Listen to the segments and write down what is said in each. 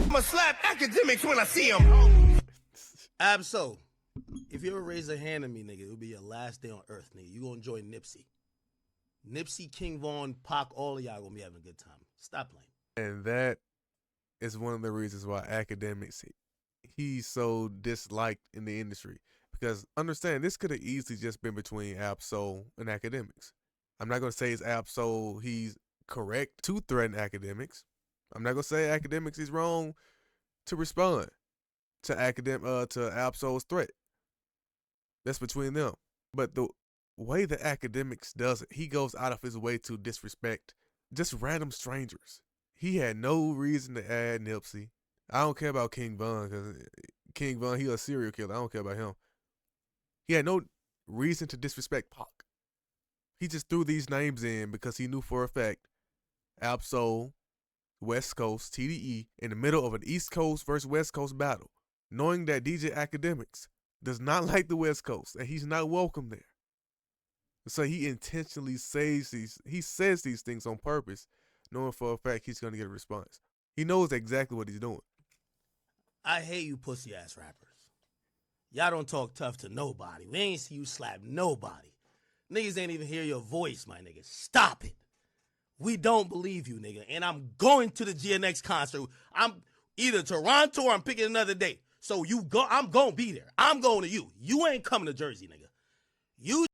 I'ma slap academics when I see him. Absol, if you ever raise a hand at me, nigga, it would be your last day on earth, nigga. You gonna join Nipsey. Nipsey, King Von, Pac, all of y'all gonna be having a good time. Stop playing. And that is one of the reasons why Akademiks, he's so disliked in the industry. Because understand, this could have easily just been between Absol and Akademiks. I'm not going to say it's Absol, he's correct to threaten Akademiks. I'm not going to say Akademiks is wrong to respond to Absol's threat. That's between them. But the way that Akademiks does it, he goes out of his way to disrespect just random strangers. He had no reason to add Nipsey. I don't care about King Von, because King Von, he a serial killer. I don't care about him. He had no reason to disrespect Pac. He just threw these names in because he knew for a fact Absol, West Coast, TDE, in the middle of an East Coast versus West Coast battle, knowing that DJ Akademiks does not like the West Coast and he's not welcome there. So he intentionally says these things on purpose, knowing for a fact he's going to get a response. He knows exactly what he's doing. I hate you pussy ass rappers. Y'all don't talk tough to nobody. We ain't see you slap nobody. Niggas ain't even hear your voice, my nigga. Stop it. We don't believe you, nigga. And I'm going to the GNX concert. I'm either Toronto or I'm picking another date. So you go, I'm going to be there. I'm going to you. You ain't coming to Jersey, nigga. You.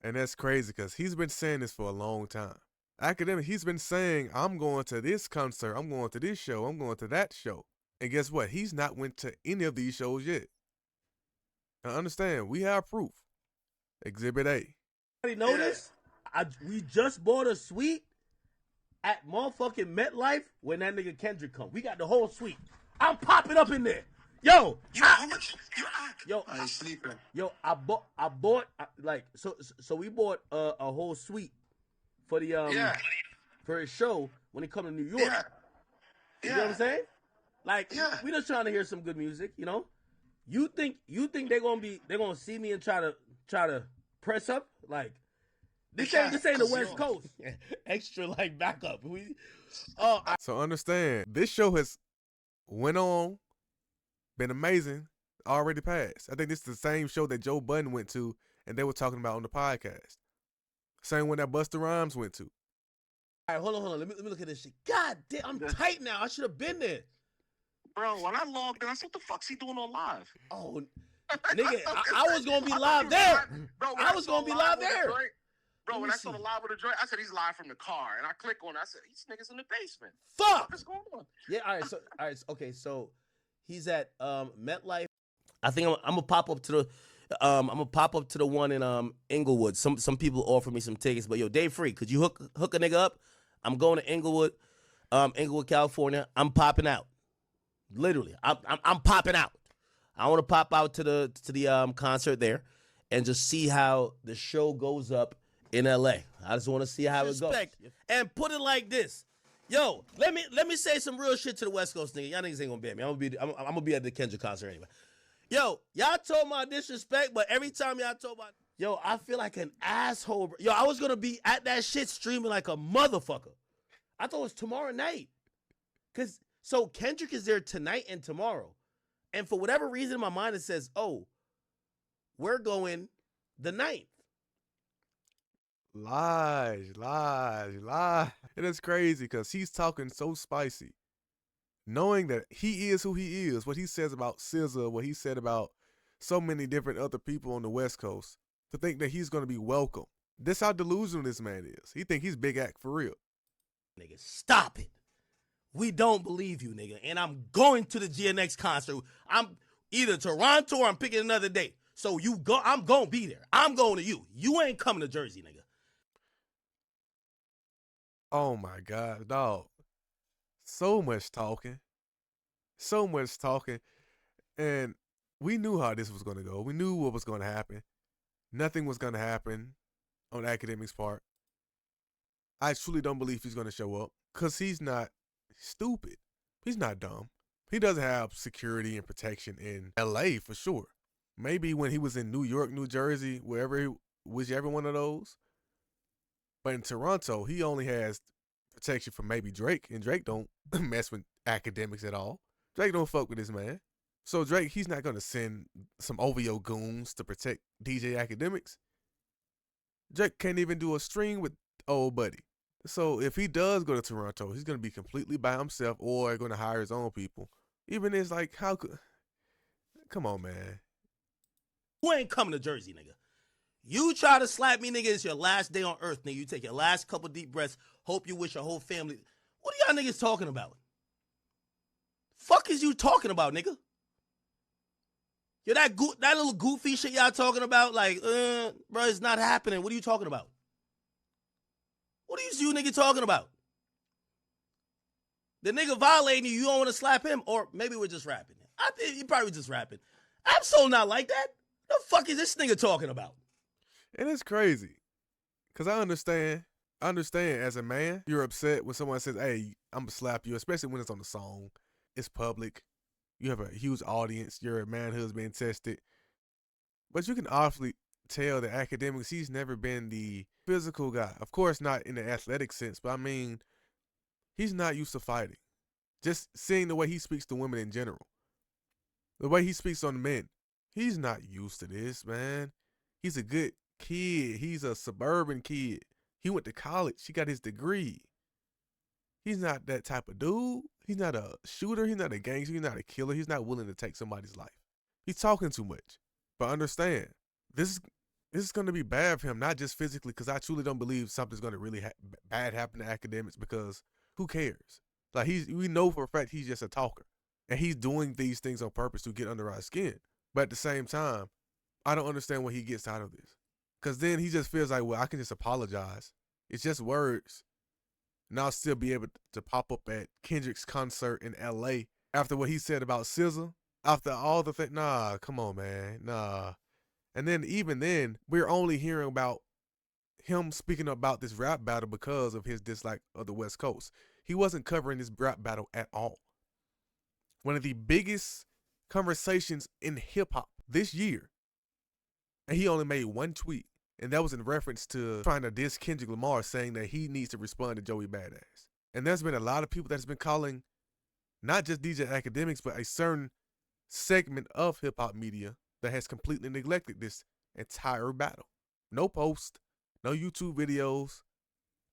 And that's crazy because he's been saying this for a long time. Akademiks, he's been saying, I'm going to this concert, I'm going to this show, I'm going to that show. And guess what? He's not went to any of these shows yet. Now understand, we have proof. Exhibit A. Anybody notice? We just bought a suite at motherfucking MetLife when that nigga Kendrick come. We got the whole suite. I'm popping up in there. Yo, How much? I sleeping. Yo, I bought like so we bought a whole suite for the for his show when he come to New York. Yeah. You know what I'm saying? Like we just trying to hear some good music, you know? You think they're gonna see me and try to press up? Like this ain't the West Coast. Extra like backup. So understand, this show has went on, been amazing, already passed. I think this is the same show that Joe Budden went to and they were talking about on the podcast. Same one that Busta Rhymes went to. All right, hold on. Let me look at this shit. God damn, I'm tight now. I should have been there. Bro, when I logged in, I said, what the fuck's he doing on live? Oh, nigga, I was going to be live there. I was going to be live there. Bro, when I saw the live with the joint, I said, he's live from the car. And I click on it. I said, these niggas in the basement. Fuck. What's going on? Yeah, all right, okay, so he's at MetLife. I think I'm gonna pop up to the one in Inglewood. Some people offer me some tickets, but yo, Dave Free, could you hook a nigga up? I'm going to Inglewood, California. I'm popping out. Literally, I'm popping out. I want to pop out to the concert there, and just see how the show goes up in LA. I just want to see how it goes. And put it like this, yo. Let me say some real shit to the West Coast nigga. Y'all niggas ain't gonna ban me. I'm gonna be at the Kendrick concert anyway. Yo, y'all told my disrespect, but every time y'all told my yo, I feel like an asshole. Yo, I was gonna be at that shit streaming like a motherfucker. I thought it was tomorrow night. So Kendrick is there tonight and tomorrow. And for whatever reason in my mind, it says, oh, we're going the 9th. Lies. And it's crazy because he's talking so spicy. Knowing that he is who he is, what he says about SZA, what he said about so many different other people on the West Coast, to think that he's going to be welcome. This how delusional this man is. He think he's Big Act for real. Nigga, stop it. We don't believe you, nigga. And I'm going to the GNX concert. I'm either Toronto or I'm picking another date. So you go, I'm going to be there. I'm going to you. You ain't coming to Jersey, nigga. Oh my God, dog. So much talking. And we knew how this was going to go. We knew what was going to happen. Nothing was going to happen on Akademiks' part. I truly don't believe he's going to show up because he's not stupid. He's not dumb. He doesn't have security and protection in LA for sure. Maybe when he was in New York, New Jersey, whichever one of those. But in Toronto, he only has protection from maybe Drake, and Drake don't mess with Akademiks at all. Drake don't fuck with this man. So Drake, he's not gonna send some OVO goons to protect DJ Akademiks. Drake can't even do a stream with old buddy. So if he does go to Toronto, he's gonna be completely by himself or gonna hire his own people. Even it's like, how could? Come on, man. You ain't coming to Jersey, nigga. You try to slap me, nigga, it's your last day on earth, nigga. You take your last couple deep breaths, hope you wish your whole family. What are y'all niggas talking about? Fuck is you talking about, nigga? Yo, that little goofy shit y'all talking about, like, bro, it's not happening. What are you talking about? What are you nigga talking about? The nigga violating you don't want to slap him? Or maybe we're just rapping. I think he probably just rapping. I'm so not like that. The fuck is this nigga talking about? And it's crazy. Because I understand as a man, you're upset when someone says, hey, I'm going to slap you, especially when it's on the song. It's public. You have a huge audience. Your manhood's being tested. But you can obviously tell that Akademiks, he's never been the physical guy. Of course, not in the athletic sense, but I mean, he's not used to fighting. Just seeing the way he speaks to women in general. The way he speaks on men. He's not used to this, man. He's a good kid. He's a suburban kid. He went to college. He got his degree. He's not that type of dude. He's not a shooter. He's not a gangster. He's not a killer. He's not willing to take somebody's life. He's talking too much. But understand, this is going to be bad for him, not just physically, because I truly don't believe something's going to really bad happen to Akademiks, because who cares? Like, we know for a fact he's just a talker. And he's doing these things on purpose to get under our skin. But at the same time, I don't understand what he gets out of this. Because then he just feels like, well, I can just apologize. It's just words. And I'll still be able to pop up at Kendrick's concert in LA after what he said about SZA. After all the things. Nah, come on, man. Nah. And then even then, we're only hearing about him speaking about this rap battle because of his dislike of the West Coast. He wasn't covering this rap battle at all. One of the biggest conversations in hip-hop this year. And he only made one tweet. And that was in reference to trying to diss Kendrick Lamar, saying that he needs to respond to Joey Badass. And there's been a lot of people that's been calling not just DJ Akademiks, but a certain segment of hip-hop media that has completely neglected this entire battle. No post, no YouTube videos,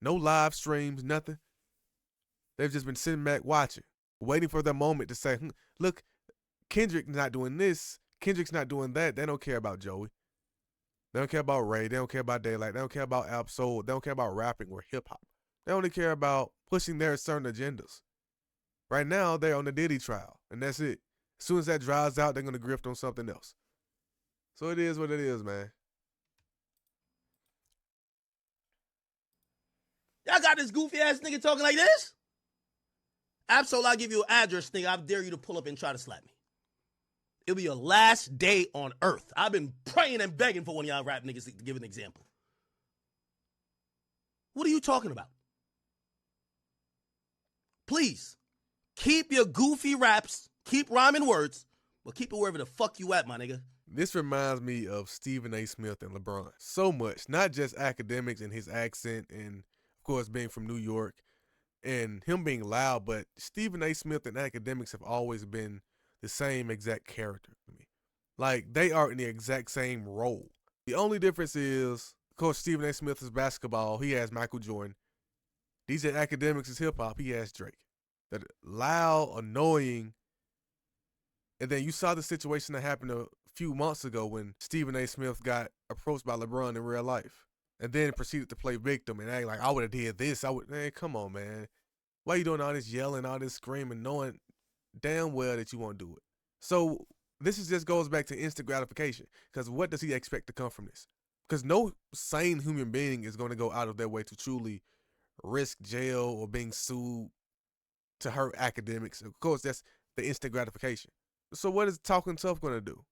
no live streams, nothing. They've just been sitting back watching, waiting for their moment to say, look, Kendrick's not doing this, Kendrick's not doing that. They don't care about Joey. They don't care about Ray. They don't care about Daylight. They don't care about Absol. They don't care about rapping or hip-hop. They only care about pushing their certain agendas. Right now, they're on the Diddy trial, and that's it. As soon as that dries out, they're going to grift on something else. So it is what it is, man. Y'all got this goofy-ass nigga talking like this? Absol, I'll give you an address, nigga. I dare you to pull up and try to slap me. It'll be your last day on earth. I've been praying and begging for one of y'all rap niggas to give an example. What are you talking about? Please, keep your goofy raps, keep rhyming words, but keep it wherever the fuck you at, my nigga. This reminds me of Stephen A. Smith and LeBron so much. Not just Akademiks and his accent and, of course, being from New York and him being loud, but Stephen A. Smith and Akademiks have always been the same exact character to me. Like, they are in the exact same role. The only difference is, of course, Stephen A. Smith is basketball. He has Michael Jordan. DJ Akademiks is hip-hop. He has Drake. That loud, annoying. And then you saw the situation that happened a few months ago when Stephen A. Smith got approached by LeBron in real life. And then proceeded to play victim and act like, I would have did this. Man, come on, man. Why you doing all this yelling, all this screaming, knowing damn well that you won't do it? So this just goes back to instant gratification. Because what does he expect to come from this? Because no sane human being is going to go out of their way to truly risk jail or being sued to hurt Akademiks. Of course, that's the instant gratification. So what is Talking Tough going to do?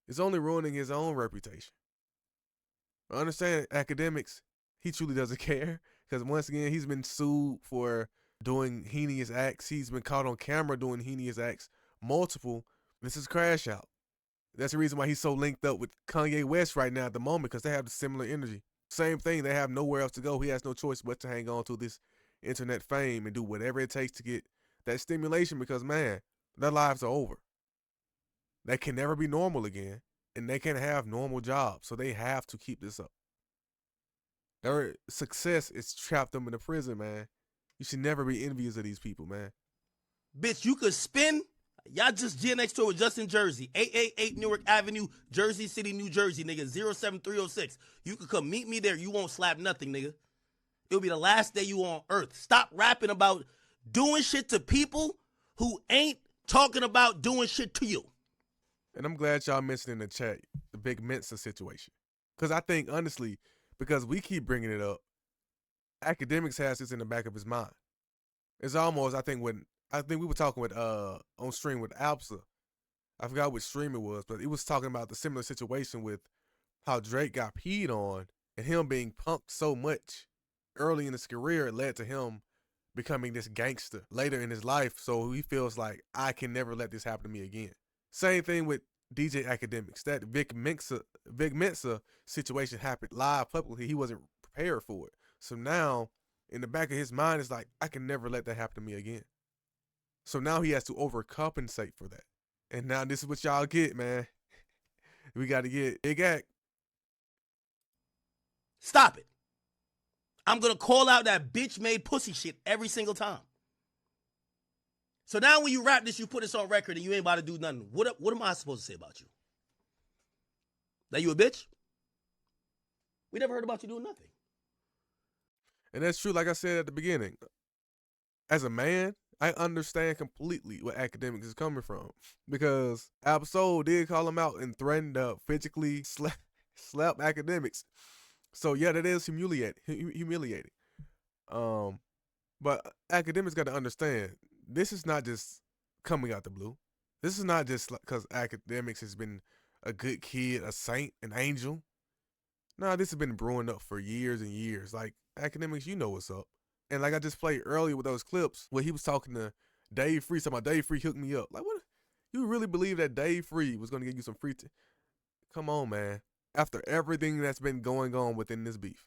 It's only ruining his own reputation. I understand Akademiks, he truly doesn't care. Because once again, he's been sued for doing heinous acts. He's been caught on camera doing heinous acts. Multiple. This is Crash Out. That's the reason why he's so linked up with Kanye West right now at the moment, because they have the similar energy. Same thing. They have nowhere else to go. He has no choice but to hang on to this internet fame and do whatever it takes to get that stimulation because, man, their lives are over. They can never be normal again, and they can't have normal jobs, so they have to keep this up. Their success is trapped them in a prison, man. You should never be envious of these people, man. Bitch, you could spin. Y'all just Gen next door with Justin Jersey. 888 Newark Avenue, Jersey City, New Jersey, nigga. 07306. You could come meet me there. You won't slap nothing, nigga. It'll be the last day you on earth. Stop rapping about doing shit to people who ain't talking about doing shit to you. And I'm glad y'all mentioned in the chat the Big Mensa situation. Because I think, honestly, because we keep bringing it up, Akademiks has this in the back of his mind. It's almost, I think we were talking with on stream with Alpsa. I forgot which stream it was, but it was talking about the similar situation with how Drake got peed on and him being punked so much early in his career. It led to him becoming this gangster later in his life. So he feels like, I can never let this happen to me again. Same thing with DJ Akademiks. That Big Mensa situation happened live publicly. He wasn't prepared for it. So now, in the back of his mind, it's like, I can never let that happen to me again. So now he has to overcompensate for that. And now this is what y'all get, man. We got to get Big Ak. Stop it. I'm going to call out that bitch made pussy shit every single time. So now when you rap this, you put this on record and you ain't about to do nothing. What am I supposed to say about you? That you a bitch? We never heard about you doing nothing. And that's true, like I said at the beginning. As a man, I understand completely where Akademiks is coming from. Because Absol did call him out and threatened to physically slap Akademiks. So yeah, that is humiliating. But Akademiks got to understand, this is not just coming out the blue. This is not just because Akademiks has been a good kid, a saint, an angel. Nah, this has been brewing up for years and years. Like, Akademiks, you know what's up. And like I just played earlier with those clips where he was talking to Dave Free, talking about Dave Free hooked me up. Like, what? You really believe that Dave Free was going to give you some free time? Come on, man. After everything that's been going on within this beef,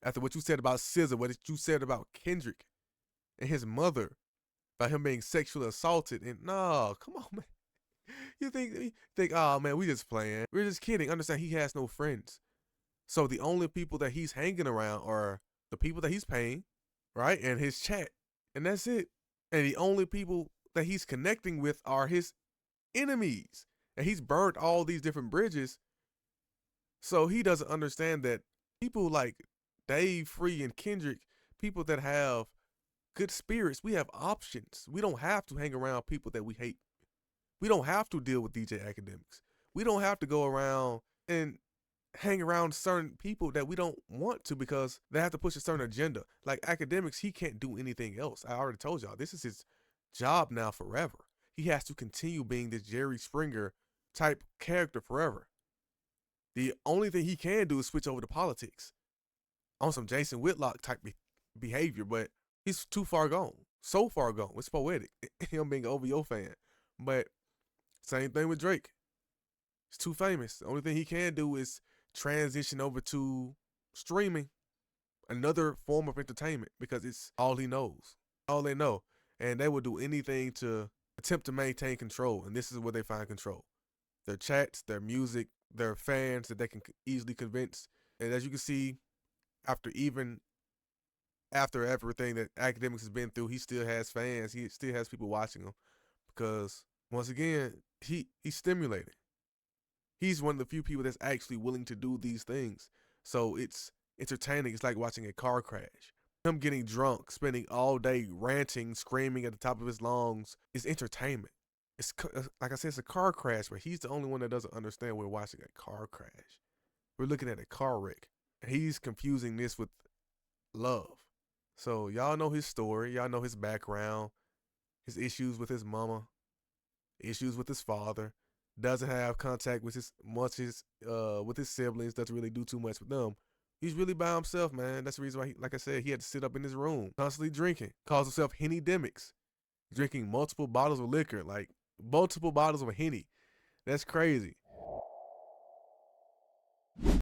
after what you said about SZA, what you said about Kendrick and his mother, about him being sexually assaulted, and no, come on, man. You think, oh man, we just playing. We're just kidding. Understand, he has no friends. So the only people that he's hanging around are the people that he's paying, right? And his chat. And that's it. And the only people that he's connecting with are his enemies. And he's burned all these different bridges. So he doesn't understand that people like Dave Free and Kendrick, people that have good spirits, we have options. We don't have to hang around people that we hate. We don't have to deal with DJ Akademiks. We don't have to go around and hang around certain people that we don't want to because they have to push a certain agenda. Like Akademiks, he can't do anything else. I already told y'all, this is his job now forever. He has to continue being this Jerry Springer type character forever. The only thing he can do is switch over to politics on some Jason Whitlock type behavior, but he's too far gone. So far gone. It's poetic. Him being an OVO fan. But same thing with Drake. He's too famous. The only thing he can do is transition over to streaming, another form of entertainment, because it's all he knows, all they know. And they will do anything to attempt to maintain control. And this is where they find control. Their chats, their music, their fans that they can easily convince. And as you can see, after everything that Akademiks has been through, he still has fans. He still has people watching him because, once again, he's stimulated. He's one of the few people that's actually willing to do these things. So it's entertaining. It's like watching a car crash. Him getting drunk, spending all day ranting, screaming at the top of his lungs is entertainment. It's like I said, it's a car crash, but he's the only one that doesn't understand we're watching a car crash. We're looking at a car wreck. He's confusing this with love. So y'all know his story. Y'all know his background, his issues with his mama, issues with his father. Doesn't have contact with his siblings. Doesn't really do too much with them. He's really by himself, man. That's the reason why, like I said, he had to sit up in his room, constantly drinking. Calls himself Henny Demics, drinking multiple bottles of liquor, like multiple bottles of Henny. That's crazy.